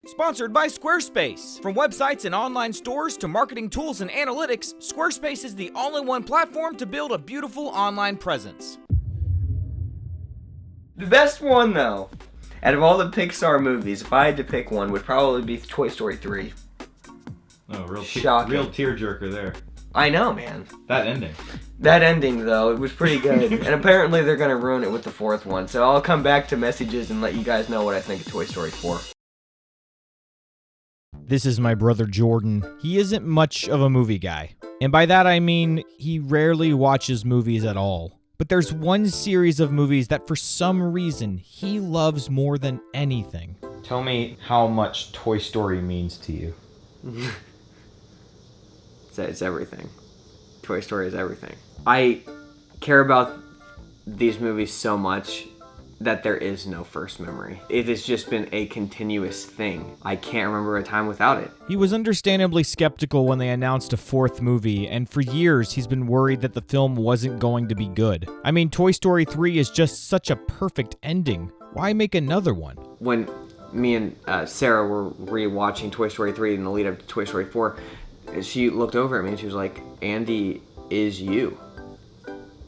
Sponsored by Squarespace. From websites and online stores to marketing tools and analytics, Squarespace is the all-in-one platform to build a beautiful online presence. The best one, though, out of all the Pixar movies, if I had to pick one, would probably be Toy Story 3. Oh, real tearjerker there. I know, man. That ending. That ending, though, it was pretty good. And apparently they're going to ruin it with the fourth one. So I'll come back to messages and let you guys know what I think of Toy Story 4. This is my brother Jordan. He isn't much of a movie guy. And by that I mean he rarely watches movies at all. But there's one series of movies that for some reason he loves more than anything. Tell me how much Toy Story means to you. It's everything. Toy Story is everything. I care about these movies so much that there is no first memory. It has just been a continuous thing. I can't remember a time without it. He was understandably skeptical when they announced a fourth movie, and for years he's been worried that the film wasn't going to be good. I mean, Toy Story 3 is just such a perfect ending. Why make another one? When me and Sarah were re-watching Toy Story 3 in the lead up to Toy Story 4, she looked over at me and she was like, Andy is you.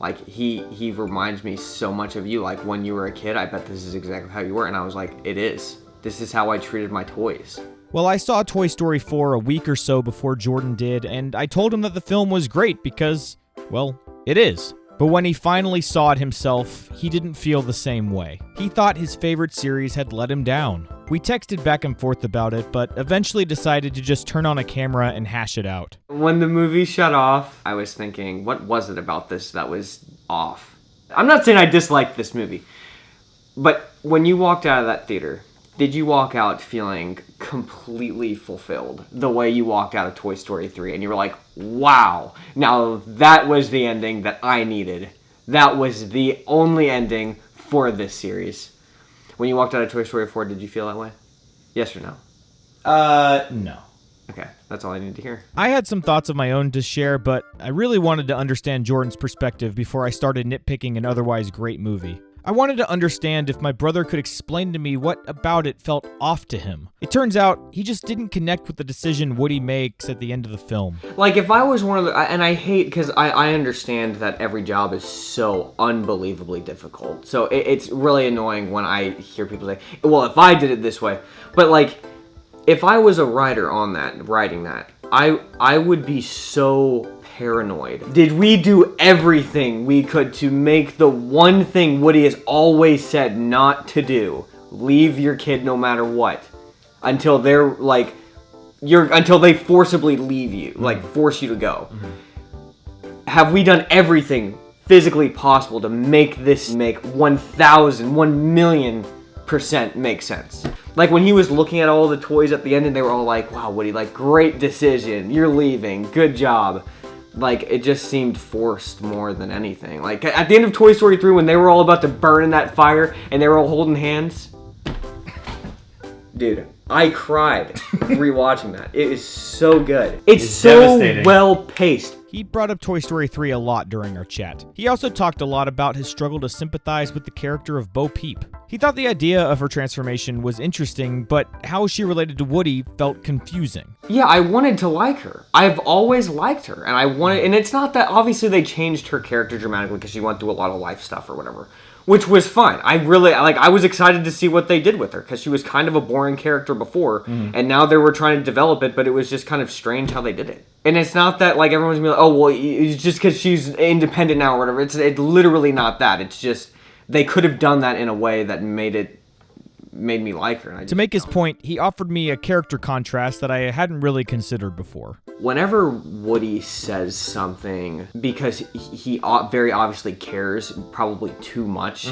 Like, he reminds me so much of you. Like, when you were a kid, I bet this is exactly how you were. And I was like, it is. This is how I treated my toys. Well, I saw Toy Story 4 a week or so before Jordan did, and I told him that the film was great because, well, it is. But when he finally saw it himself, he didn't feel the same way. He thought his favorite series had let him down. We texted back and forth about it, but eventually decided to just turn on a camera and hash it out. When the movie shut off, I was thinking, what was it about this that was off? I'm not saying I disliked this movie, but when you walked out of that theater, did you walk out feeling completely fulfilled the way you walked out of Toy Story 3 and you were like, wow, now that was the ending that I needed. That was the only ending for this series. When you walked out of Toy Story 4, did you feel that way? Yes or no? No. Okay, that's all I need to hear. I had some thoughts of my own to share, but I really wanted to understand Jordan's perspective before I started nitpicking an otherwise great movie. I wanted to understand if my brother could explain to me what about it felt off to him. It turns out he just didn't connect with the decision Woody makes at the end of the film. Like, if I was one of the... And I hate, because I understand that every job is so unbelievably difficult. So it's really annoying when I hear people say, well, if I did it this way. But, like, if I was a writer on that, writing that, I would be so paranoid. Did we do everything we could to make the one thing Woody has always said not to do? Leave your kid no matter what. Until they're like, until they forcibly leave you, like force you to go. Mm-hmm. Have we done everything physically possible to make this make 1,000,000% make sense? Like, when he was looking at all the toys at the end and they were all like, wow, Woody, like, great decision. You're leaving. Good job. Like, it just seemed forced more than anything. Like, at the end of Toy Story 3, when they were all about to burn in that fire and they were all holding hands. Dude, I cried rewatching that. It is so good. It's so well paced. He brought up Toy Story 3 a lot during our chat. He also talked a lot about his struggle to sympathize with the character of Bo Peep. He thought the idea of her transformation was interesting, but how she related to Woody felt confusing. Yeah, I wanted to like her. I've always liked her, and it's not that, obviously they changed her character dramatically because she went through a lot of life stuff or whatever, which was fun. I was excited to see what they did with her because she was kind of a boring character before, and now they were trying to develop it, but it was just kind of strange how they did it. And it's not that, like, everyone's gonna be like, oh, well, it's just because she's independent now or whatever. It's literally not that. It's just, they could have done that in a way that made me like her. To make his point, he offered me a character contrast that I hadn't really considered before. Whenever Woody says something, because he very obviously cares probably too much,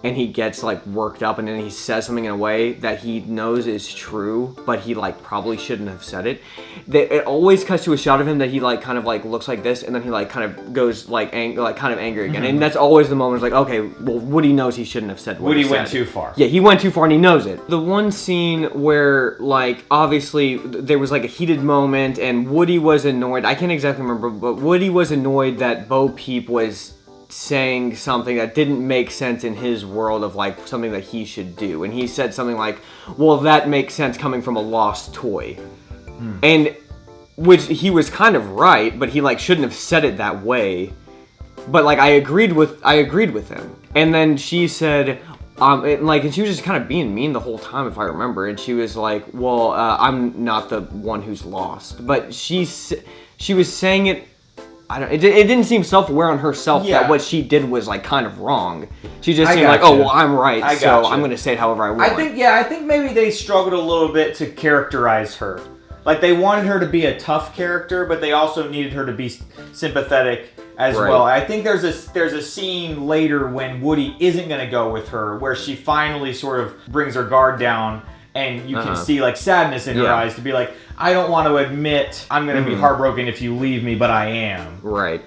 and he gets, like, worked up, and then he says something in a way that he knows is true, but he, like, probably shouldn't have said it. It always cuts to a shot of him that he, like, kind of, like, looks like this, and then he, like, kind of goes, like, kind of angry again. And that's always the moment, it's like, okay, well, Woody knows he shouldn't have said what he said. Woody went too far. Yeah, he went too far, and he knows it. The one scene where, like, obviously, there was, like, a heated moment, and Woody was annoyed. I can't exactly remember, but Woody was annoyed that Bo Peep was saying something that didn't make sense in his world of like something that he should do. And he said something like, well, that makes sense coming from a lost toy. And which he was kind of right, but he like shouldn't have said it that way. But like I agreed with him. And then she said, and she was just kind of being mean the whole time, if I remember. And she was like, well, I'm not the one who's lost. But she was saying it, it didn't seem self-aware on herself that what she did was like kind of wrong. She just seemed like, oh, well, I'm right, I'm going to say it however I want. I think maybe they struggled a little bit to characterize her. Like, they wanted her to be a tough character, but they also needed her to be sympathetic as well. I think there's a scene later when Woody isn't going to go with her, where she finally sort of brings her guard down, and you can see like sadness in her eyes to be like, I don't want to admit I'm going to be heartbroken if you leave me, but I am. Right.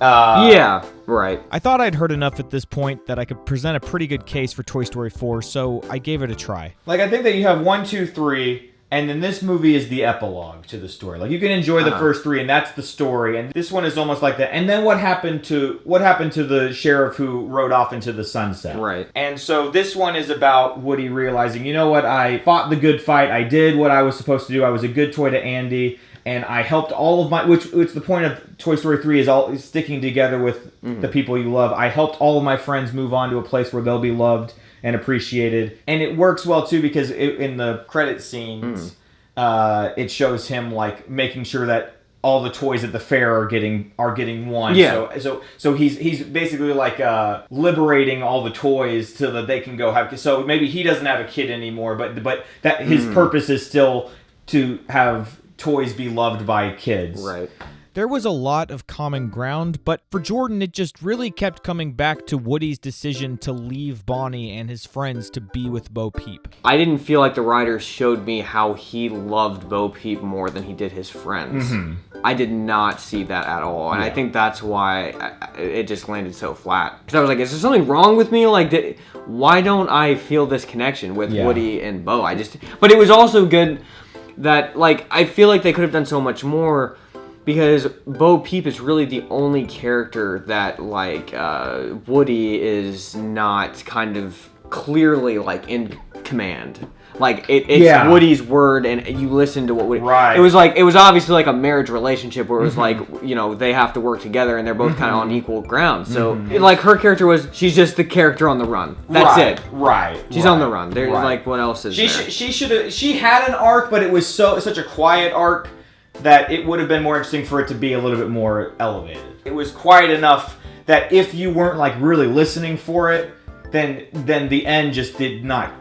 Right. I thought I'd heard enough at this point that I could present a pretty good case for Toy Story 4, so I gave it a try. Like, I think that you have 1, 2, 3... and then this movie is the epilogue to the story. Like, you can enjoy the first 3, and that's the story. And this one is almost like that. And then what happened to the sheriff who rode off into the sunset? Right. And so this one is about Woody realizing, you know what? I fought the good fight. I did what I was supposed to do. I was a good toy to Andy, and I helped all of my. Which the point of Toy Story 3 is sticking together with the people you love. I helped all of my friends move on to a place where they'll be loved and appreciated. And it works well too, because in the credit scenes it shows him like making sure that all the toys at the fair are getting one. So he's basically like liberating all the toys so that they can go have. So maybe he doesn't have a kid anymore, but that his purpose is still to have toys be loved by kids. Right. There was a lot of common ground, but for Jordan, it just really kept coming back to Woody's decision to leave Bonnie and his friends to be with Bo Peep. I didn't feel like the writers showed me how he loved Bo Peep more than he did his friends. I did not see that at all, and I think that's why it just landed so flat. Because I was like, is there something wrong with me? Like, why don't I feel this connection with Woody and Bo? But it was also good that, like, I feel like they could have done so much more, because Bo Peep is really the only character that, like, Woody is not kind of clearly, like, in command. Like, it's Woody's word, and you listen to what Woody... Right. It was obviously like a marriage relationship where it was like, you know, they have to work together and they're both kind of on equal ground. So, like, her character she's just the character on the run. That's it. Right. She's on the run. There's, like, what else is there? She had an arc, but it was such a quiet arc that it would have been more interesting for it to be a little bit more elevated. It was quiet enough that if you weren't like really listening for it, then the end just did not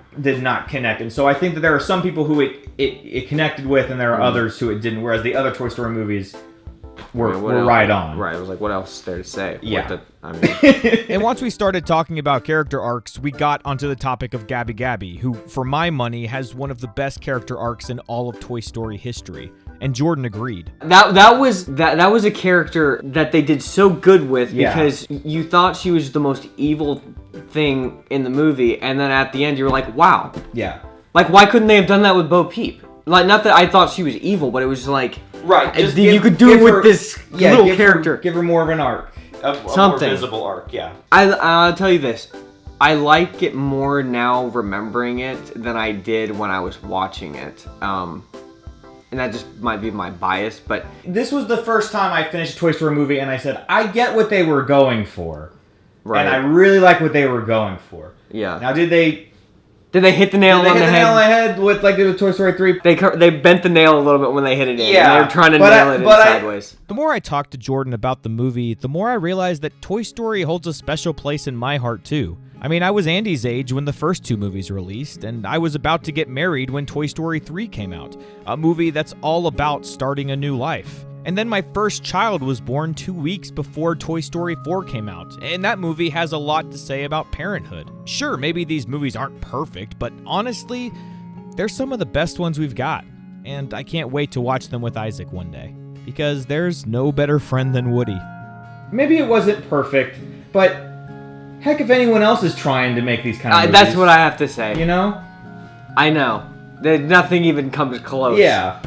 connect. And so I think that there are some people who it connected with, and there are others who it didn't. Whereas the other Toy Story movies were right on. Right. It was like, what else is there to say? Yeah. And once we started talking about character arcs, we got onto the topic of Gabby Gabby, who, for my money, has one of the best character arcs in all of Toy Story history. And Jordan agreed. That was a character that they did so good with, because you thought she was the most evil thing in the movie, and then at the end you were like, wow. Yeah. Like, why couldn't they have done that with Bo Peep? Like, not that I thought she was evil, but it was like, right. You could do it with this little character. Give her more of an arc. A more visible arc, yeah. I'll tell you this. I like it more now remembering it than I did when I was watching it. And that just might be my bias, but... This was the first time I finished a Toy Story movie, and I said, I get what they were going for. Right. And I really like what they were going for. Yeah. Now, did they hit the nail on the head? Did they hit the nail on the head with, like, the Toy Story 3? They bent the nail a little bit when they hit it in. Yeah. And they were trying to nail it in sideways. The more I talked to Jordan about the movie, the more I realized that Toy Story holds a special place in my heart, too. I mean, I was Andy's age when the first 2 movies released, and I was about to get married when Toy Story 3 came out, a movie that's all about starting a new life. And then my first child was born 2 weeks before Toy Story 4 came out, and that movie has a lot to say about parenthood. Sure, maybe these movies aren't perfect, but honestly, they're some of the best ones we've got, and I can't wait to watch them with Isaac one day, because there's no better friend than Woody. Maybe it wasn't perfect, but... heck, if anyone else is trying to make these kind of movies. That's what I have to say. You know? I know. Nothing even comes close. Yeah.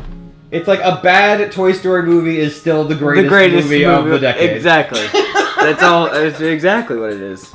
It's like a bad Toy Story movie is still the greatest movie of the decade. Exactly. That's all. That's exactly what it is.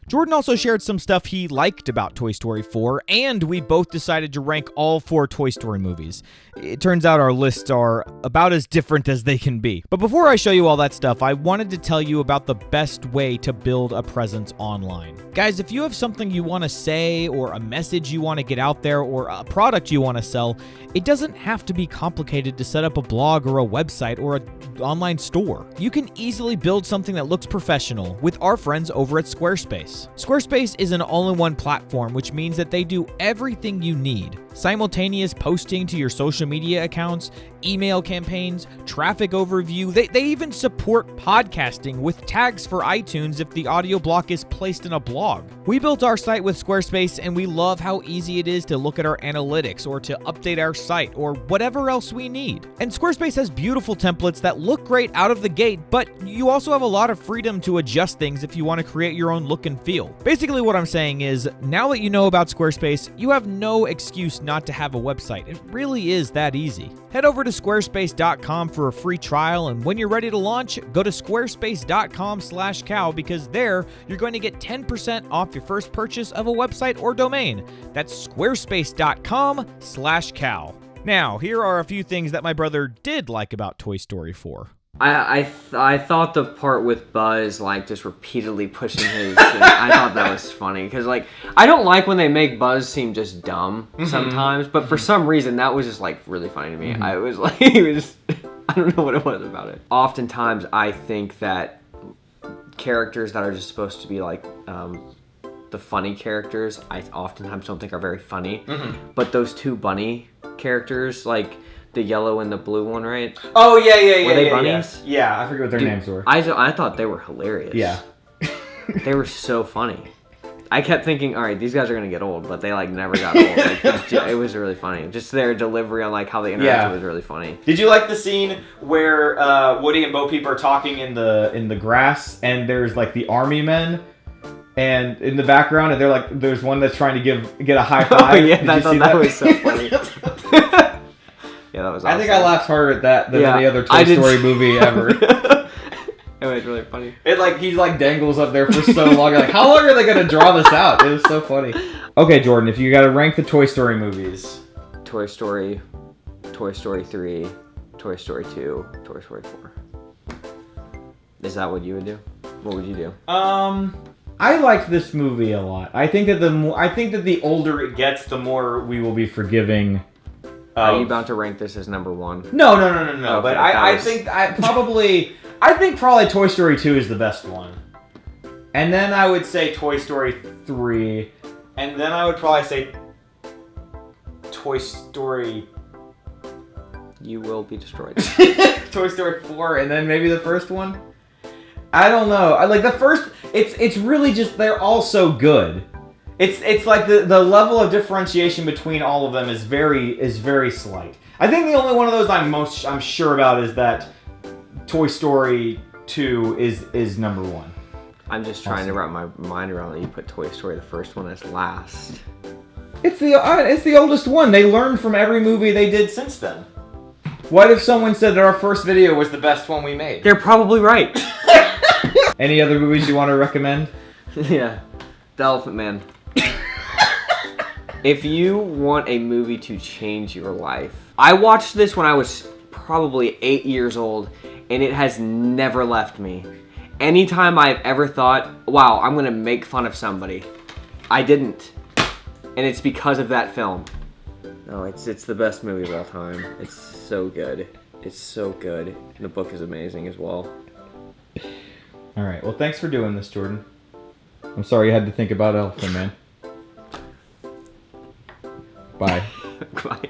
Jordan also shared some stuff he liked about Toy Story 4, and we both decided to rank all 4 Toy Story movies. It turns out our lists are about as different as they can be. But before I show you all that stuff, I wanted to tell you about the best way to build a presence online. Guys, if you have something you want to say, or a message you want to get out there, or a product you want to sell, it doesn't have to be complicated to set up a blog or a website or an online store. You can easily build something that looks professional with our friends over at Squarespace. Squarespace is an all-in-one platform, which means that they do everything you need. Simultaneous posting to your social media accounts, email campaigns, traffic overview. They even support podcasting with tags for iTunes if the audio block is placed in a blog. We built our site with Squarespace, and we love how easy it is to look at our analytics or to update our site or whatever else we need. And Squarespace has beautiful templates that look great out of the gate, but you also have a lot of freedom to adjust things if you want to create your own look and feel. Basically what I'm saying is, now that you know about Squarespace, you have no excuse not to have a website. It really is that easy. Head over to squarespace.com for a free trial, and when you're ready to launch, go to squarespace.com/cow, because there you're going to get 10% off your first purchase of a website or domain. That's squarespace.com/cow. Now, here are a few things that my brother did like about Toy Story 4. I thought the part with Buzz, like, just repeatedly pushing his... I thought that was funny, because, like, I don't like when they make Buzz seem just dumb sometimes, but for some reason, that was just, like, really funny to me. I was, like, I don't know what it was about it. Oftentimes, I think that characters that are just supposed to be, like, the funny characters, I oftentimes don't think are very funny, but those two bunny characters, like... The yellow and the blue one, right? Oh, yeah. Were they bunnies? Yeah, I forget what their names were. I thought they were hilarious. Yeah. They were so funny. I kept thinking, all right, these guys are going to get old, but they, like, never got old. Like, it was really funny. Just their delivery on, like, how they interacted was really funny. Did you like the scene where Woody and Bo Peep are talking in the grass, and there's, like, the army men? And in the background, and they're like, there's one that's trying to get a high five. Oh, yeah, I thought that was so funny. Yeah, that was awesome. I think I laughed harder at that than any other Toy Story movie ever. It was really funny. He dangles up there for so long. Like, how long are they gonna draw this out? It was so funny. Okay, Jordan, if you gotta rank the Toy Story movies. Toy Story 3, Toy Story 2, Toy Story 4. Is that what you would do? What would you do? I liked this movie a lot. I think that the older it gets, the more we will be forgiving. Are you about to rank this as number 1? No. Okay, but I think probably Toy Story 2 is the best one. And then I would say Toy Story 3. And then I would probably say Toy Story... You will be destroyed. Toy Story 4, and then maybe the first one? I don't know. I like the first... It's really just... They're all so good. It's like the level of differentiation between all of them is very slight. I think the only one of those I'm sure about is that Toy Story 2 is number 1. I'm just trying to wrap my mind around that you put Toy Story, the first one, as last. It's the oldest one. They learned from every movie they did since then. What if someone said that our first video was the best one we made? They're probably right. Any other movies you want to recommend? Yeah, The Elephant Man. If you want a movie to change your life, I watched this when I was probably 8 years old, and it has never left me. Anytime I've ever thought, wow, I'm going to make fun of somebody, I didn't. And it's because of that film. No, it's the best movie of all time. It's so good. It's so good. The book is amazing as well. All right. Well, thanks for doing this, Jordan. I'm sorry you had to think about Elephant Man. Bye. Bye.